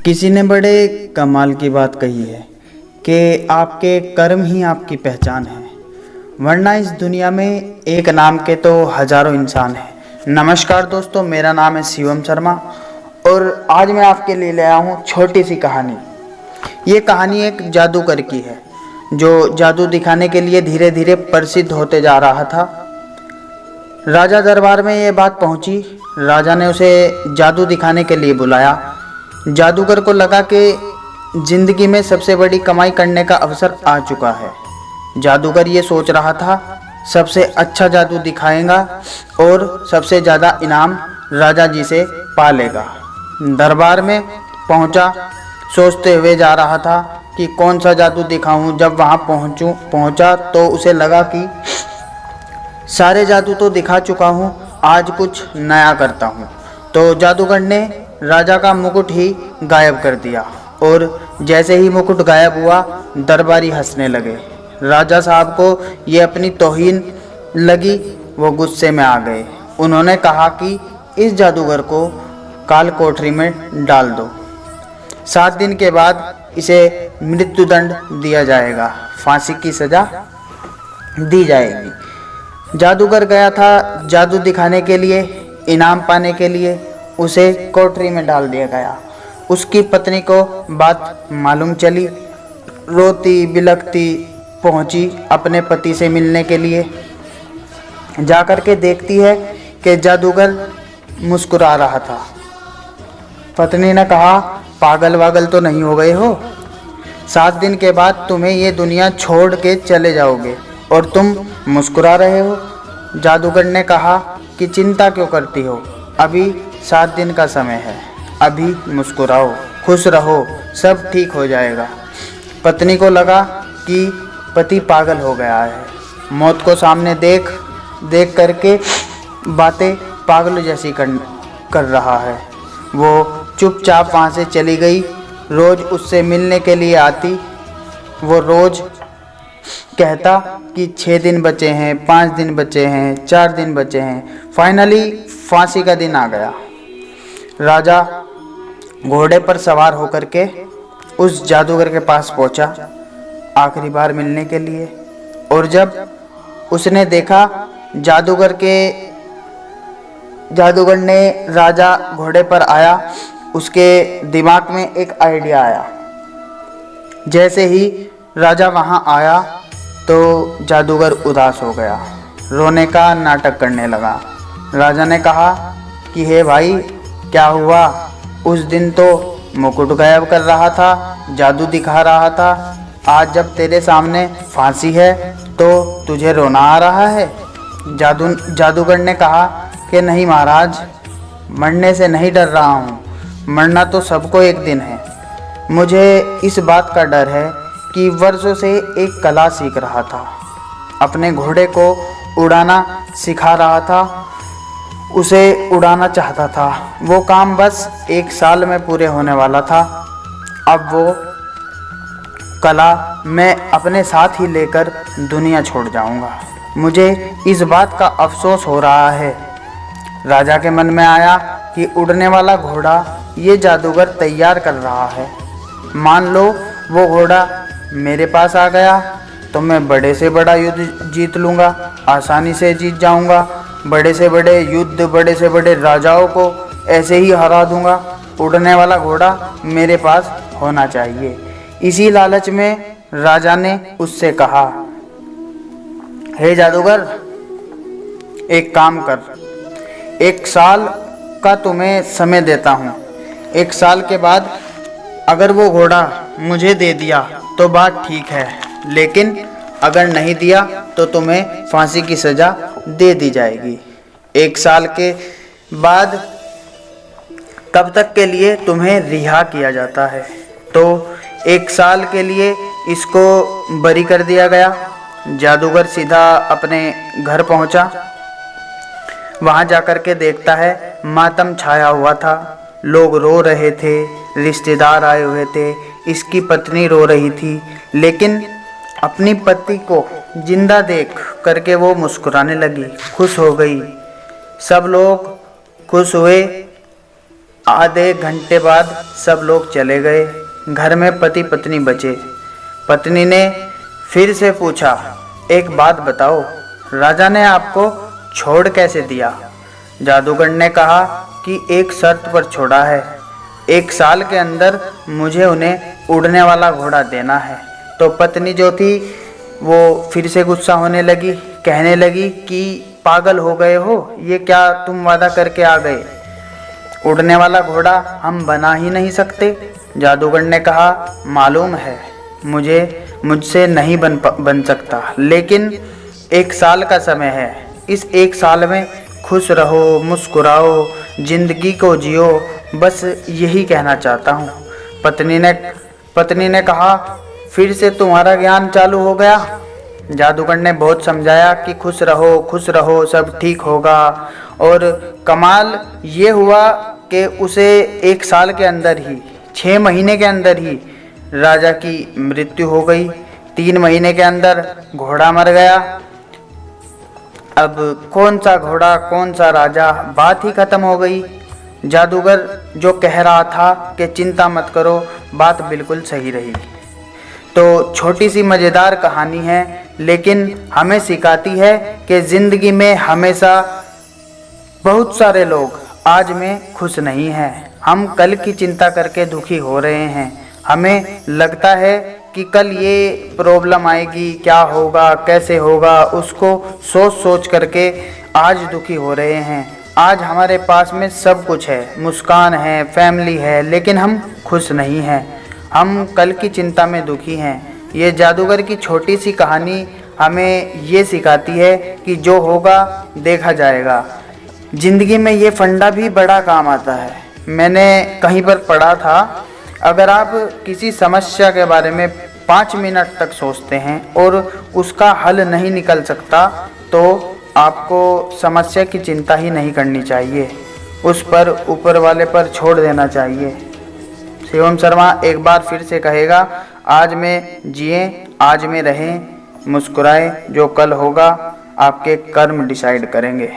किसी ने बड़े कमाल की बात कही है कि आपके कर्म ही आपकी पहचान है, वरना इस दुनिया में एक नाम के तो हजारों इंसान हैं। नमस्कार दोस्तों, मेरा नाम है शिवम शर्मा और आज मैं आपके लिए ले आया हूँ छोटी सी कहानी। ये कहानी एक जादूगर की है जो जादू दिखाने के लिए धीरे धीरे प्रसिद्ध होते जा रहा था। राजा दरबार में ये बात पहुंची। राजा ने उसे जादू दिखाने के लिए बुलाया। जादूगर को लगा कि जिंदगी में सबसे बड़ी कमाई करने का अवसर आ चुका है। जादूगर ये सोच रहा था, सबसे अच्छा जादू दिखाएगा और सबसे ज़्यादा इनाम राजा जी से पा लेगा। दरबार में पहुंचा, सोचते हुए जा रहा था कि कौन सा जादू दिखाऊं। जब वहां पहुंचा तो उसे लगा कि सारे जादू तो दिखा चुका हूं, आज कुछ नया करता हूं। तो जादूगर ने राजा का मुकुट ही गायब कर दिया और जैसे ही मुकुट गायब हुआ, दरबारी हंसने लगे। राजा साहब को ये अपनी तौहीन लगी, वो गुस्से में आ गए। उन्होंने कहा कि इस जादूगर को काल कोठरी में डाल दो। 7 दिन के बाद इसे मृत्युदंड दिया जाएगा, फांसी की सजा दी जाएगी। जादूगर गया था जादू दिखाने के लिए, इनाम पाने के लिए उसे कोठरी में डाल दिया गया। उसकी पत्नी को बात मालूम चली, रोती बिलखती पहुंची अपने पति से मिलने के लिए। जाकर के देखती है कि जादूगर मुस्कुरा रहा था। पत्नी ने कहा, पागल वागल तो नहीं हो गए हो? 7 दिन के बाद तुम्हें ये दुनिया छोड़ के चले जाओगे और तुम मुस्कुरा रहे हो। जादूगर ने कहा कि चिंता क्यों करती हो, अभी 7 दिन का समय है, अभी मुस्कुराओ, खुश रहो, सब ठीक हो जाएगा। पत्नी को लगा कि पति पागल हो गया है, मौत को सामने देख करके बातें पागल जैसी कर रहा है। वो चुपचाप वहाँ से चली गई। रोज़ उससे मिलने के लिए आती। वो रोज़ कहता कि 6 दिन बचे हैं, 5 दिन बचे हैं, 4 दिन बचे हैं। फाइनली फांसी का दिन आ गया। राजा घोड़े पर सवार होकर के उस जादूगर के पास पहुंचा आखिरी बार मिलने के लिए। और जब उसने देखा जादूगर ने राजा घोड़े पर आया, उसके दिमाग में एक आइडिया आया। जैसे ही राजा वहां आया तो जादूगर उदास हो गया, रोने का नाटक करने लगा। राजा ने कहा कि हे भाई, क्या हुआ? उस दिन तो मुकुट गायब कर रहा था, जादू दिखा रहा था, आज जब तेरे सामने फांसी है तो तुझे रोना आ रहा है? जादूगर ने कहा कि नहीं महाराज, मरने से नहीं डर रहा हूँ, मरना तो सबको एक दिन है। मुझे इस बात का डर है कि वर्षों से एक कला सीख रहा था, अपने घोड़े को उड़ाना सिखा रहा था, उसे उड़ाना चाहता था। वो काम बस 1 साल में पूरे होने वाला था। अब वो कला मैं अपने साथ ही लेकर दुनिया छोड़ जाऊंगा। मुझे इस बात का अफसोस हो रहा है। राजा के मन में आया कि उड़ने वाला घोड़ा ये जादूगर तैयार कर रहा है। मान लो वो घोड़ा मेरे पास आ गया तो मैं बड़े से बड़ा युद्ध जीत लूँगा, आसानी से जीत जाऊँगा। बड़े से बड़े युद्ध, बड़े से बड़े राजाओं को ऐसे ही हरा दूंगा। उड़ने वाला घोड़ा मेरे पास होना चाहिए। इसी लालच में राजा ने उससे कहा, हे जादूगर, एक काम कर, 1 साल का तुम्हें समय देता हूँ। 1 साल के बाद अगर वो घोड़ा मुझे दे दिया तो बात ठीक है, लेकिन अगर नहीं दिया तो तुम्हें फांसी की सज़ा दे दी जाएगी। 1 साल के बाद तब तक के लिए तुम्हें रिहा किया जाता है। तो 1 साल के लिए इसको बरी कर दिया गया। जादूगर सीधा अपने घर पहुंचा। वहां जाकर के देखता है मातम छाया हुआ था, लोग रो रहे थे, रिश्तेदार आए हुए थे, इसकी पत्नी रो रही थी, लेकिन अपनी पति को जिंदा देख करके वो मुस्कुराने लगी, खुश हो गई। सब लोग खुश हुए आधे घंटे बाद सब लोग चले गए। घर में पति पत्नी बचे। पत्नी ने फिर से पूछा, एक बात बताओ, राजा ने आपको छोड़ कैसे दिया? जादूगर ने कहा कि एक शर्त पर छोड़ा है, 1 साल के अंदर मुझे उन्हें उड़ने वाला घोड़ा देना है। तो पत्नी जो थी वो फिर से गुस्सा होने लगी, कहने लगी कि पागल हो गए हो, ये क्या तुम वादा करके आ गए? उड़ने वाला घोड़ा हम बना ही नहीं सकते। जादूगर ने कहा, मालूम है मुझसे नहीं बन सकता, लेकिन 1 साल का समय है। इस 1 साल में खुश रहो, मुस्कुराओ, जिंदगी को जियो, बस यही कहना चाहता हूँ। पत्नी ने कहा, फिर से तुम्हारा ज्ञान चालू हो गया? जादूगर ने बहुत समझाया कि खुश रहो, सब ठीक होगा। और कमाल ये हुआ कि उसे 1 साल के अंदर ही, 6 महीने के अंदर ही राजा की मृत्यु हो गई। 3 महीने के अंदर घोड़ा मर गया। अब कौन सा घोड़ा कौन सा राजा, बात ही खत्म हो गई। जादूगर जो कह रहा था कि चिंता मत करो, बात बिल्कुल सही रही। तो छोटी सी मज़ेदार कहानी है, लेकिन हमें सिखाती है कि ज़िंदगी में हमेशा बहुत सारे लोग आज में खुश नहीं हैं। हम कल की चिंता करके दुखी हो रहे हैं। हमें लगता है कि कल ये प्रॉब्लम आएगी, क्या होगा, कैसे होगा, उसको सोच करके आज दुखी हो रहे हैं। आज हमारे पास में सब कुछ है, मुस्कान है, फैमिली है, लेकिन हम खुश नहीं हैं। हम कल की चिंता में दुखी हैं। ये जादूगर की छोटी सी कहानी हमें ये सिखाती है कि जो होगा देखा जाएगा। ज़िंदगी में ये फंडा भी बड़ा काम आता है। मैंने कहीं पर पढ़ा था, अगर आप किसी समस्या के बारे में 5 मिनट तक सोचते हैं और उसका हल नहीं निकल सकता, तो आपको समस्या की चिंता ही नहीं करनी चाहिए, उस पर ऊपर वाले पर छोड़ देना चाहिए। शिवम शर्मा एक बार फिर से कहेगा, आज में जिएं, आज में रहें, मुस्कुराएं, जो कल होगा आपके कर्म डिसाइड करेंगे।